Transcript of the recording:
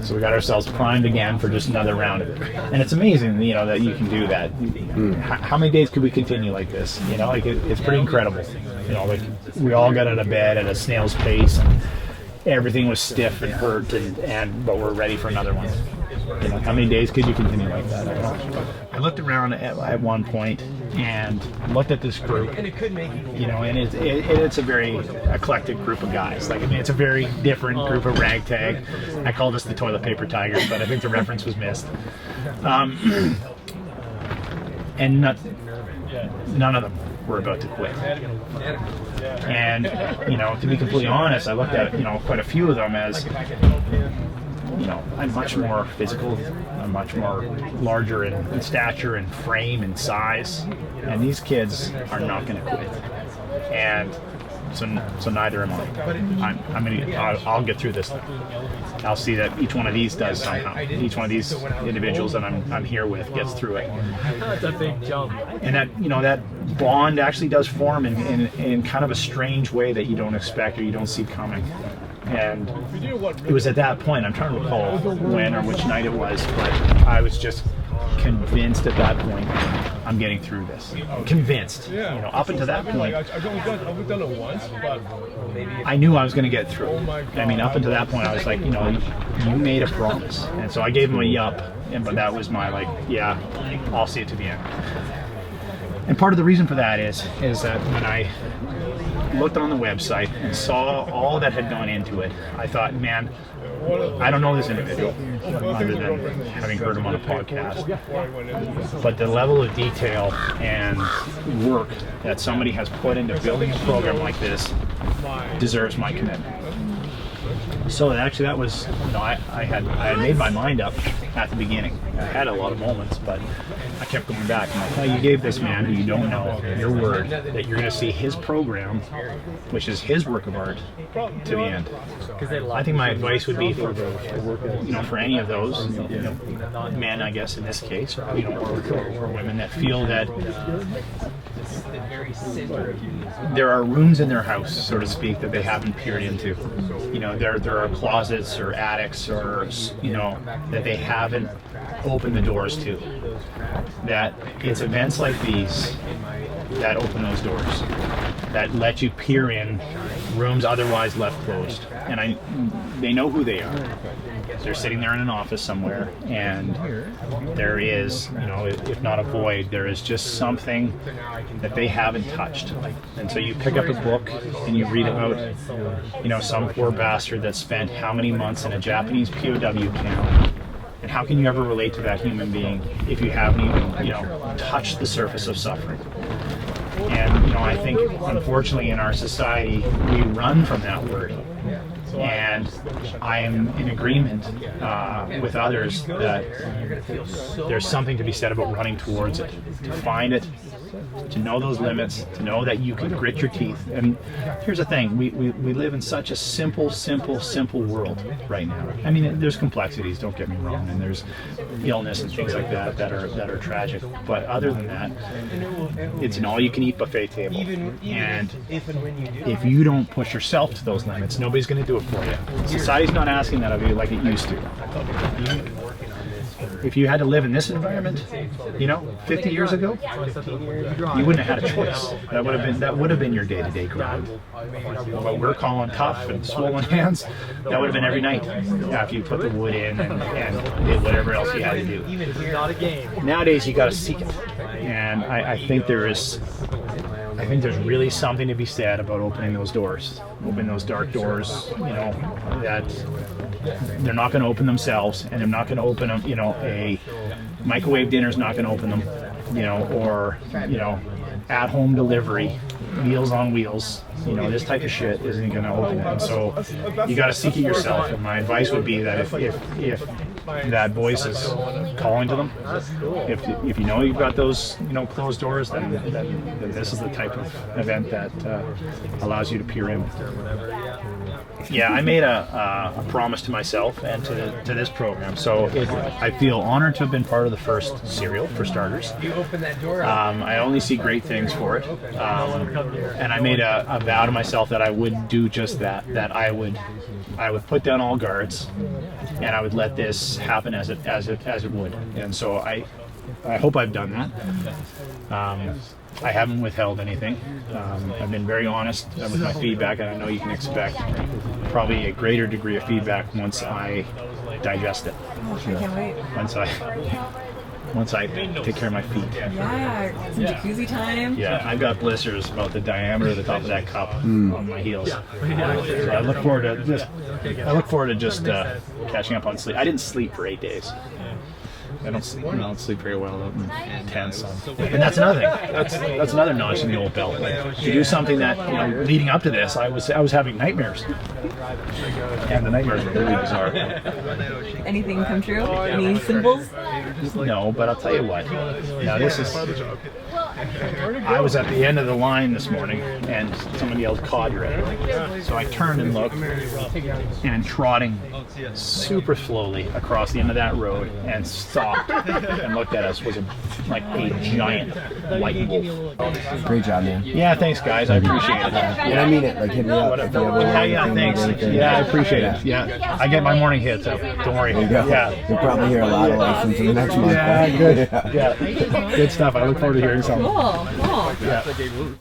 So we got ourselves primed again for just another round of it. And it's amazing, you know, that you can do that. How many days could we continue like this? You know, like it's pretty incredible. You know, like we all got out of bed at a snail's pace, and everything was stiff and hurt, but we're ready for another one. You know, how many days could you continue like that? I don't know. I looked around at one point and looked at this group, you know, and it's a very eclectic group of guys. Like, I mean, it's a very different group of ragtag. I called us the toilet paper tigers, but I think the reference was missed. And none of them were about to quit. And, you know, to be completely honest, I looked at, you know, quite a few of them as, you know, I'm much more physical, I'm much more larger in stature and frame and size, and these kids are not going to quit. And so neither am I. I'll get through this. I'll see that each one of these does somehow. Each one of these individuals that I'm here with gets through it. That's a big jump. And that, you know, that bond actually does form in kind of a strange way that you don't expect or you don't see coming. And it was at that point, I'm trying to recall when or which night it was, but I was just convinced at that point I'm getting through this. Convinced. You know, up until that point, I knew I was going to get through. I mean, up until that point, I was like, you know, you made a promise. And so I gave him a yup, but that was my, like, yeah, I'll see it to the end. And part of the reason for that is that when I looked on the website and saw all that had gone into it, I thought, man, I don't know this individual other than having heard him on a podcast, but the level of detail and work that somebody has put into building a program like this deserves my commitment. So actually that was, you know, I had made my mind up at the beginning. I had a lot of moments, but I kept going back. I'm like, well, you gave this man who you don't know your word that you're going to see his program, which is his work of art, to the end. I think my advice would be for you know, for any of those, you know, men, I guess in this case, or, you know, or women that feel that there are rooms in their house, so to speak, that they haven't peered into. You know, there are closets or attics or, you know, that they haven't opened the doors to. That it's events like these that open those doors, that let you peer in rooms otherwise left closed. And they know who they are. They're sitting there in an office somewhere, and there is, you know, if not a void, there is just something that they haven't touched. And so you pick up a book and you read about, you know, some poor bastard that spent how many months in a Japanese POW camp. And how can you ever relate to that human being if you haven't even, you know, touched the surface of suffering? And, you know, I think, unfortunately, in our society, we run from that word. And I am in agreement with others that there's something to be said about running towards it, to find it, to know those limits, to know that you can grit your teeth. And here's the thing, we live in such a simple world right now. I mean, there's complexities, don't get me wrong, and there's illness and things like that that are tragic. But other than that, it's an all-you-can-eat buffet table. And if you don't push yourself to those limits, nobody's going to do it for you. Society's not asking that of you like it used to. If you had to live in this environment, you know, 50 years ago, you wouldn't have had a choice. That would have been your day-to-day grind. What we're calling tough and swollen hands, that would have been every night after you put the wood in and did whatever else you had to do. Nowadays, you got to seek it, and I think there's really something to be said about opening those doors, opening those dark doors, you know, that they're not going to open themselves, and they're not going to open them, you know, a microwave dinner's not going to open them, you know, or, you know, at-home delivery, Meals on Wheels, you know, this type of shit isn't going to open it. And so you got to seek it yourself. And my advice would be that if that voice is calling to them, if you know you've got those, you know, closed doors, then this is the type of event that allows you to peer in. Yeah, I made a promise to myself and to this program. So I feel honored to have been part of the first serial, for starters. I only see great things for it. And I made a vow to myself that I would do just that, that I would put down all guards and I would let this happen as it would. And so I hope I've done that. I haven't withheld anything. I've been very honest with my feedback, and I know you can expect probably a greater degree of feedback once I digest it. Oh, I can't wait. Once I take care of my feet. Yeah, some jacuzzi time. Yeah, I've got blisters about the diameter of the top of that cup on my heels. So I look forward to just catching up on sleep. I didn't sleep for 8 days. I don't sleep very well out in tents. And that's another thing. That's another notch in the old belt. Like, to do something that, leading up to this, I was having nightmares. And the nightmares were really bizarre. Anything come true? Any symbols? No, but I'll tell you what. Now this is. I was at the end of the line this morning, and someone yelled "Cadre." So I turned and looked, and trotting super slowly across the end of that road and stopped and looked at us was a giant white wolf. Great job, man. Yeah, thanks, guys. I appreciate it. And I mean it. Like, hit me up. If you ever Yeah, thanks. Yeah, I appreciate it. Yeah, I get my morning hits, so don't worry. There you go. Yeah. You'll probably hear a lot of lessons in the next month. Yeah, good. Yeah, good stuff. I look forward to hearing something. Cool. Yeah.